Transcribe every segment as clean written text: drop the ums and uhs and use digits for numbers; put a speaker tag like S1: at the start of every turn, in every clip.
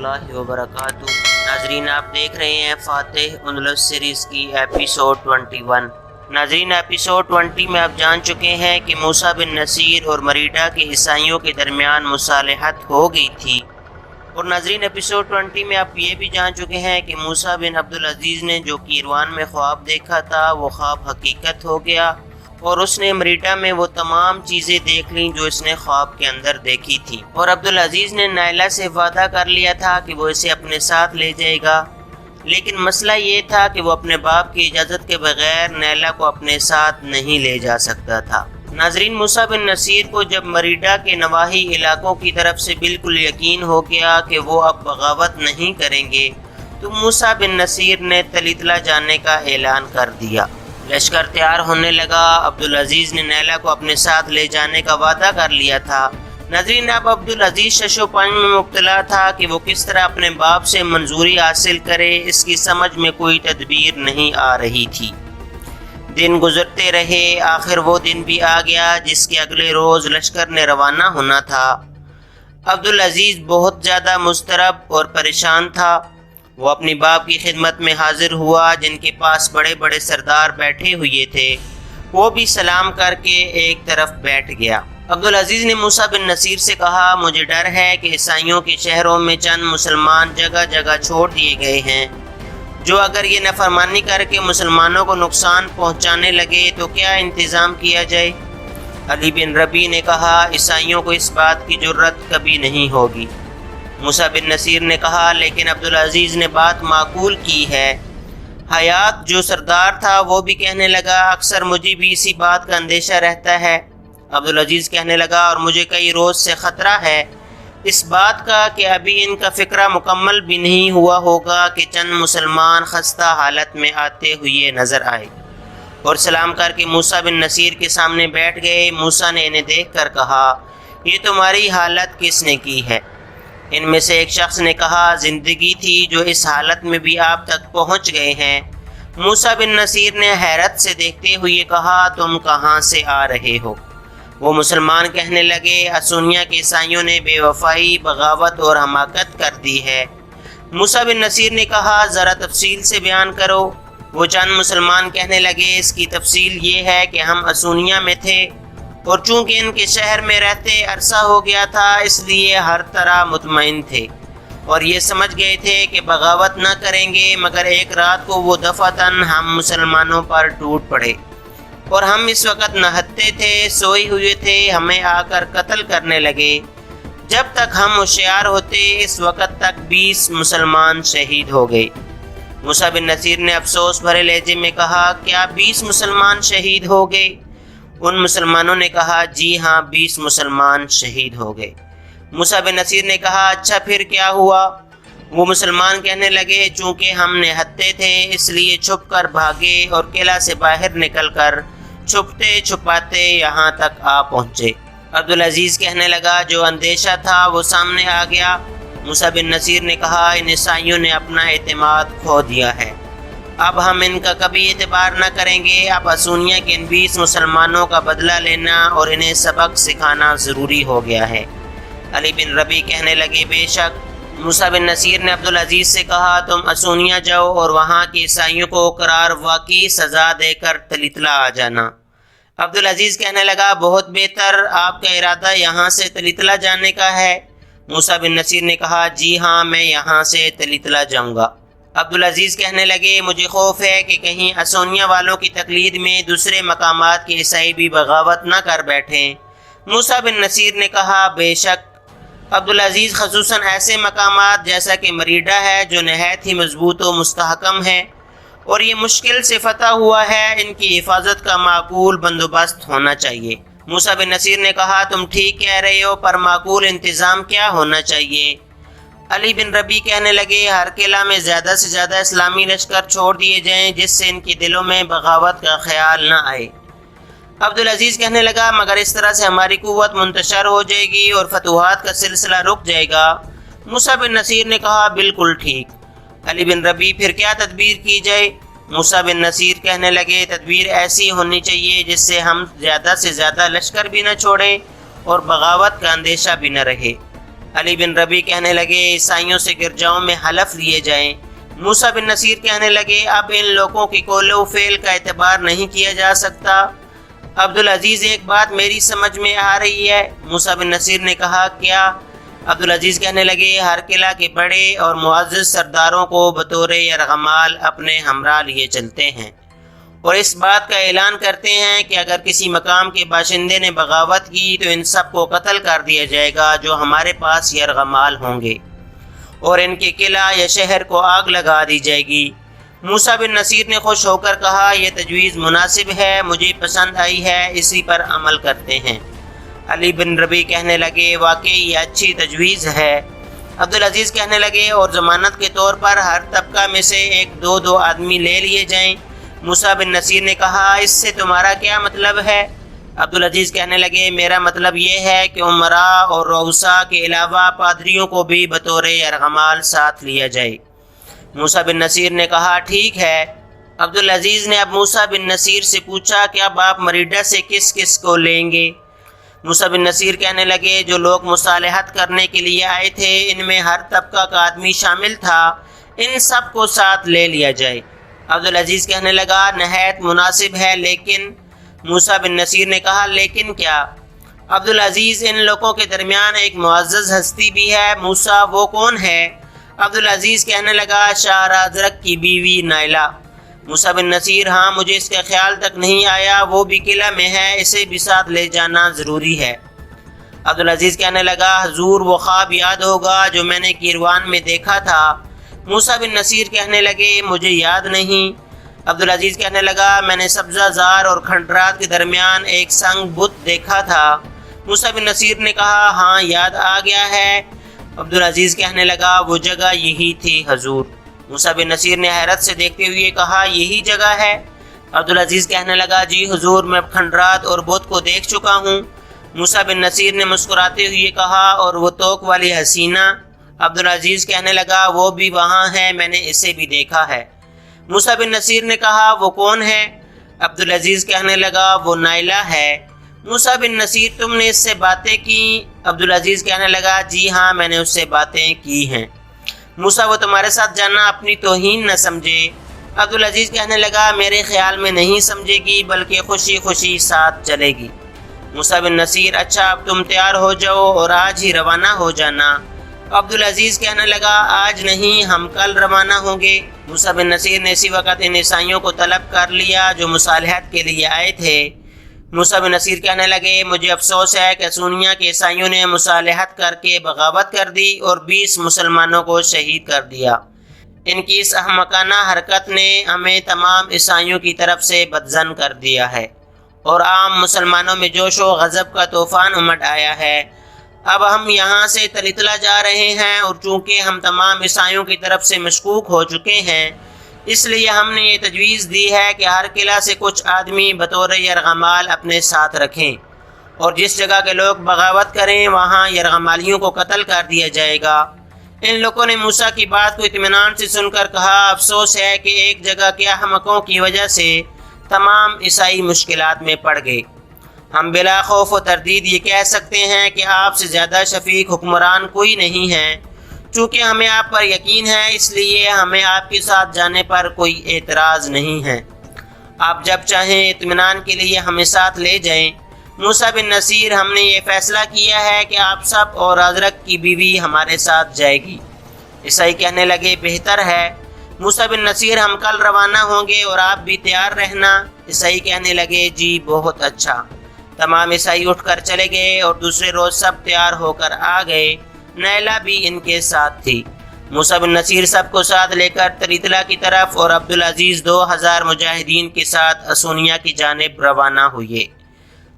S1: اللہ وبرکاتہ۔ ناظرین، آپ دیکھ رہے ہیں فاتح اندلس سیریز کی ایپیسوڈ 21۔ ناظرین، ایپیسوڈ 20 میں آپ جان چکے ہیں کہ موسیٰ بن نصیر اور مریڈا کے عیسائیوں کے درمیان مصالحت ہو گئی تھی، اور ناظرین ایپیسوڈ 20 میں آپ یہ بھی جان چکے ہیں کہ موسیٰ بن عبدالعزیز نے جو کیروان میں خواب دیکھا تھا وہ خواب حقیقت ہو گیا، اور اس نے مریڈا میں وہ تمام چیزیں دیکھ لیں جو اس نے خواب کے اندر دیکھی تھی، اور عبدالعزیز نے نائلہ سے وعدہ کر لیا تھا کہ وہ اسے اپنے ساتھ لے جائے گا، لیکن مسئلہ یہ تھا کہ وہ اپنے باپ کی اجازت کے بغیر نیلا کو اپنے ساتھ نہیں لے جا سکتا تھا۔ ناظرین، موسیٰ بن نصیر کو جب مریڈا کے نواحی علاقوں کی طرف سے بالکل یقین ہو گیا کہ وہ اب بغاوت نہیں کریں گے، تو موسیٰ بن نصیر نے تلیطلہ جانے کا اعلان کر دیا۔ لشکر تیار ہونے لگا۔ عبدالعزیز نے نیلا کو اپنے ساتھ لے جانے کا وعدہ کر لیا تھا۔ ناظرین، اب عبدالعزیز شش و پنج میں مبتلا تھا کہ وہ کس طرح اپنے باپ سے منظوری حاصل کرے، اس کی سمجھ میں کوئی تدبیر نہیں آ رہی تھی۔ دن گزرتے رہے، آخر وہ دن بھی آ گیا جس کے اگلے روز لشکر نے روانہ ہونا تھا۔ عبدالعزیز بہت زیادہ مضطرب اور پریشان تھا۔ وہ اپنی باپ کی خدمت میں حاضر ہوا جن کے پاس بڑے بڑے سردار بیٹھے ہوئے تھے، وہ بھی سلام کر کے ایک طرف بیٹھ گیا۔ عبدالعزیز نے موسیٰ بن نصیر سے کہا، مجھے ڈر ہے کہ عیسائیوں کے شہروں میں چند مسلمان جگہ جگہ چھوڑ دیے گئے ہیں، جو اگر یہ نافرمانی کر کے مسلمانوں کو نقصان پہنچانے لگے تو کیا انتظام کیا جائے؟ علی بن ربیع نے کہا، عیسائیوں کو اس بات کی جرت کبھی نہیں ہوگی۔ موسیٰ بن نصیر نے کہا، لیکن عبدالعزیز نے بات معقول کی ہے۔ حیات جو سردار تھا وہ بھی کہنے لگا، اکثر مجھے بھی اسی بات کا اندیشہ رہتا ہے۔ عبدالعزیز کہنے لگا، اور مجھے کئی روز سے خطرہ ہے اس بات کا کہ ابھی ان کا فکرہ مکمل بھی نہیں ہوا ہوگا کہ چند مسلمان خستہ حالت میں آتے ہوئے نظر آئے، اور سلام کر کے موسیٰ بن نصیر کے سامنے بیٹھ گئے۔ موسیٰ نے انہیں دیکھ کر کہا، یہ تمہاری حالت کس نے کی ہے؟ ان میں سے ایک شخص نے کہا، زندگی تھی جو اس حالت میں بھی آپ تک پہنچ گئے ہیں۔ موسیٰ بن نصیر نے حیرت سے دیکھتے ہوئے کہا، تم کہاں سے آ رہے ہو؟ وہ مسلمان کہنے لگے، اسونیہ کے عیسائیوں نے بے وفائی، بغاوت اور حماقت کر دی ہے۔ موسیٰ بن نصیر نے کہا، ذرا تفصیل سے بیان کرو۔ وہ چند مسلمان کہنے لگے، اس کی تفصیل یہ ہے کہ ہم اسونیہ میں تھے، اور چونکہ ان کے شہر میں رہتے عرصہ ہو گیا تھا اس لیے ہر طرح مطمئن تھے، اور یہ سمجھ گئے تھے کہ بغاوت نہ کریں گے، مگر ایک رات کو وہ دفعتاً ہم مسلمانوں پر ٹوٹ پڑے، اور ہم اس وقت نہتے تھے، سوئے ہوئے تھے، ہمیں آ کر قتل کرنے لگے۔ جب تک ہم ہوشیار ہوتے اس وقت تک 20 مسلمان شہید ہو گئے۔ موسیٰ بن نصیر نے افسوس بھرے لہجے میں کہا، کیا 20 مسلمان شہید ہو گئے؟ ان مسلمانوں نے کہا، جی ہاں، 20 مسلمان شہید ہو گئے۔ موسیٰ بن نصیر نے کہا، اچھا پھر کیا ہوا؟ وہ مسلمان کہنے لگے، چونکہ ہم نہتے تھے اس لیے چھپ کر بھاگے، اور قلعہ سے باہر نکل کر چھپتے چھپاتے یہاں تک آ پہنچے۔ عبدالعزیز کہنے لگا، جو اندیشہ تھا وہ سامنے آ گیا۔ موسیٰ بن نصیر نے کہا، ان عیسائیوں نے اپنا اعتماد کھو دیا ہے، اب ہم ان کا کبھی اعتبار نہ کریں گے۔ اب اسونیہ کے ان 20 مسلمانوں کا بدلہ لینا اور انہیں سبق سکھانا ضروری ہو گیا ہے۔ علی بن ربیع کہنے لگے، بے شک۔ موسیٰ بن نصیر نے عبدالعزیز سے کہا، تم اسونیہ جاؤ اور وہاں کے عیسائیوں کو قرار واقعی سزا دے کر تلیطلہ آ جانا۔ عبدالعزیز کہنے لگا، بہت بہتر، آپ کا ارادہ یہاں سے تلیطلہ جانے کا ہے؟ موسیٰ بن نصیر نے کہا، جی ہاں، میں یہاں سے تلیطلہ جاؤں گا۔ عبدالعزیز کہنے لگے، مجھے خوف ہے کہ کہیں اسونیہ والوں کی تقلید میں دوسرے مقامات کے عیسائی بھی بغاوت نہ کر بیٹھیں۔ موسیٰ بن نصیر نے کہا، بے شک۔ عبدالعزیز خصوصاً ایسے مقامات جیسا کہ مریڈا ہے جو نہایت ہی مضبوط و مستحکم ہے، اور یہ مشکل سے فتح ہوا ہے، ان کی حفاظت کا معقول بندوبست ہونا چاہیے۔ موسیٰ بن نصیر نے کہا، تم ٹھیک کہہ رہے ہو، پر معقول انتظام کیا ہونا چاہیے؟ علی بن ربیع کہنے لگے، ہر قلعہ میں زیادہ سے زیادہ اسلامی لشکر چھوڑ دیے جائیں جس سے ان کے دلوں میں بغاوت کا خیال نہ آئے۔ عبدالعزیز کہنے لگا، مگر اس طرح سے ہماری قوت منتشر ہو جائے گی اور فتوحات کا سلسلہ رک جائے گا۔ موسیٰ بن نصیر نے کہا، بالکل ٹھیک۔ علی بن ربیع، پھر کیا تدبیر کی جائے؟ موسیٰ بن نصیر کہنے لگے، تدبیر ایسی ہونی چاہیے جس سے ہم زیادہ سے زیادہ لشکر بھی نہ چھوڑیں اور بغاوت کا اندیشہ بھی نہ رہے۔ علی بن ربیع کہنے لگے عیسائیوں سے گرجاؤں میں حلف لیے جائیں۔ موسیٰ بن نصیر کہنے لگے اب ان لوگوں کے قول و فعل کا اعتبار نہیں کیا جا سکتا۔ عبدالعزیز ایک بات میری سمجھ میں آ رہی ہے۔ موسیٰ بن نصیر نے کہا کیا؟ عبدالعزیز کہنے لگے ہر قلعہ کے بڑے اور معزز سرداروں کو بطور یرغمال اپنے ہمراہ لیے چلتے ہیں اور اس بات کا اعلان کرتے ہیں کہ اگر کسی مقام کے باشندے نے بغاوت کی تو ان سب کو قتل کر دیا جائے گا جو ہمارے پاس یرغمال ہوں گے، اور ان کے قلعہ یا شہر کو آگ لگا دی جائے گی۔ موسیٰ بن نصیر نے خوش ہو کر کہا یہ تجویز مناسب ہے، مجھے پسند آئی ہے، اسی پر عمل کرتے ہیں۔ علی بن ربیع کہنے لگے واقعی یہ اچھی تجویز ہے۔ عبدالعزیز کہنے لگے اور ضمانت کے طور پر ہر طبقہ میں سے ایک دو آدمی لے لیے جائیں۔ موسیٰ بن نصیر نے کہا اس سے تمہارا کیا مطلب ہے؟ عبدالعزیز کہنے لگے میرا مطلب یہ ہے کہ عمراء اور رؤساء کے علاوہ پادریوں کو بھی بطور یرغمال ساتھ لیا جائے۔ موسیٰ بن نصیر نے کہا ٹھیک ہے۔ عبدالعزیز نے اب موسیٰ بن نصیر سے پوچھا کہ اب آپ مریڈا سے کس کس کو لیں گے؟ موسیٰ بن نصیر کہنے لگے جو لوگ مصالحت کرنے کے لیے آئے تھے ان میں ہر طبقہ کا آدمی شامل تھا، ان سب کو ساتھ لے لیا جائے۔ عبدالعزیز کہنے لگا نہایت مناسب ہے، لیکن موسیٰ بن نصیر نے کہا لیکن کیا؟ عبدالعزیز ان لوگوں کے درمیان ایک معزز ہستی بھی ہے۔ موسیٰ وہ کون ہے؟ عبدالعزیز کہنے لگا شاہ رازرق کی بیوی نائلہ۔ موسیٰ بن نصیر ہاں مجھے اس کا خیال تک نہیں آیا، وہ بھی قلعہ میں ہے، اسے بھی ساتھ لے جانا ضروری ہے۔ عبدالعزیز کہنے لگا حضور وہ خواب یاد ہوگا جو میں نے کیروان میں دیکھا تھا۔ موسیٰ بن نصیر کہنے لگے مجھے یاد نہیں۔ عبدالعزیز کہنے لگا میں نے سبزہ زار اور کھنڈرات کے درمیان ایک سنگ بت دیکھا تھا۔ موسیٰ بن نصیر نے کہا ہاں یاد آ گیا ہے۔ عبدالعزیز کہنے لگا وہ جگہ یہی تھی حضور۔ موسیٰ بن نصیر نے حیرت سے دیکھتے ہوئے کہا یہی جگہ ہے؟ عبدالعزیز کہنے لگا جی حضور میں کھنڈرات اور بت کو دیکھ چکا ہوں۔ موسیٰ بن نصیر نے مسکراتے ہوئے کہا اور وہ توک والی حسینہ؟ عبدالعزیز کہنے لگا وہ بھی وہاں ہے، میں نے اسے بھی دیکھا ہے۔ موسیٰ بن نصیر نے کہا وہ کون ہے؟ عبدالعزیز کہنے لگا وہ نائلہ ہے۔ موسیٰ بن نصیر تم نے اس سے باتیں کی؟ عبدالعزیز کہنے لگا جی ہاں میں نے اس سے باتیں کی ہیں۔ موسیٰ وہ تمہارے ساتھ جانا اپنی توہین نہ سمجھے؟ عبدالعزیز کہنے لگا میرے خیال میں نہیں سمجھے گی بلکہ خوشی خوشی ساتھ چلے گی۔ موسیٰ بن نصیر اچھا اب تم تیار ہو جاؤ اور آج ہی روانہ ہو جانا۔ عبدالعزیز کہنے لگا آج نہیں ہم کل روانہ ہوں گے۔ موسیٰ بن نصیر نے اسی وقت ان عیسائیوں کو طلب کر لیا جو مصالحت کے لیے آئے تھے۔ موسیٰ بن نصیر کہنے لگے مجھے افسوس ہے کہ سونیا کے عیسائیوں نے مصالحت کر کے بغاوت کر دی اور 20 مسلمانوں کو شہید کر دیا۔ ان کی اس احمقانہ حرکت نے ہمیں تمام عیسائیوں کی طرف سے بدظن کر دیا ہے اور عام مسلمانوں میں جوش و غضب کا طوفان امڈ آیا ہے۔ اب ہم یہاں سے طلطلہ جا رہے ہیں اور چونکہ ہم تمام عیسائیوں کی طرف سے مشکوک ہو چکے ہیں اس لیے ہم نے یہ تجویز دی ہے کہ ہر قلعہ سے کچھ آدمی بطور یرغمال اپنے ساتھ رکھیں اور جس جگہ کے لوگ بغاوت کریں وہاں یرغمالیوں کو قتل کر دیا جائے گا۔ ان لوگوں نے موسیٰ کی بات کو اطمینان سے سن کر کہا افسوس ہے کہ ایک جگہ کے احمقوں کی وجہ سے تمام عیسائی مشکلات میں پڑ گئے۔ ہم بلا خوف و تردید یہ کہہ سکتے ہیں کہ آپ سے زیادہ شفیق حکمران کوئی نہیں ہے۔ چونکہ ہمیں آپ پر یقین ہے اس لیے ہمیں آپ کے ساتھ جانے پر کوئی اعتراض نہیں ہے۔ آپ جب چاہیں اطمینان کے لیے ہمیں ساتھ لے جائیں۔ موسیٰ بن نصیر ہم نے یہ فیصلہ کیا ہے کہ آپ سب اور رازرق کی بیوی ہمارے ساتھ جائے گی۔ عیسائی کہنے لگے بہتر ہے۔ موسیٰ بن نصیر ہم کل روانہ ہوں گے اور آپ بھی تیار رہنا۔ عیسائی کہنے لگے جی بہت اچھا۔ تمام عیسائی اٹھ کر چلے گئے اور دوسرے روز سب تیار ہو کر آ گئے۔ نیلہ بھی ان کے ساتھ تھی۔ موسیٰ بن نصیر سب کو ساتھ لے کر طلطلہ کی طرف اور عبدالعزیز 2000 مجاہدین کے ساتھ اسونیا کی جانب روانہ ہوئے۔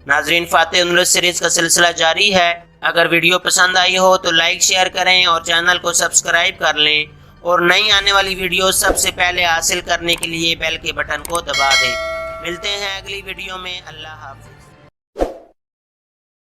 S1: ناظرین فاتح اندلس سیریز کا سلسلہ جاری ہے۔ اگر ویڈیو پسند آئی ہو تو لائک شیئر کریں اور چینل کو سبسکرائب کر لیں اور نئی آنے والی ویڈیو سب سے پہلے حاصل کرنے کے لیے بیل کے بٹن کو دبا دیں۔ ملتے ہیں اگلی ویڈیو میں۔ اللہ حافظ۔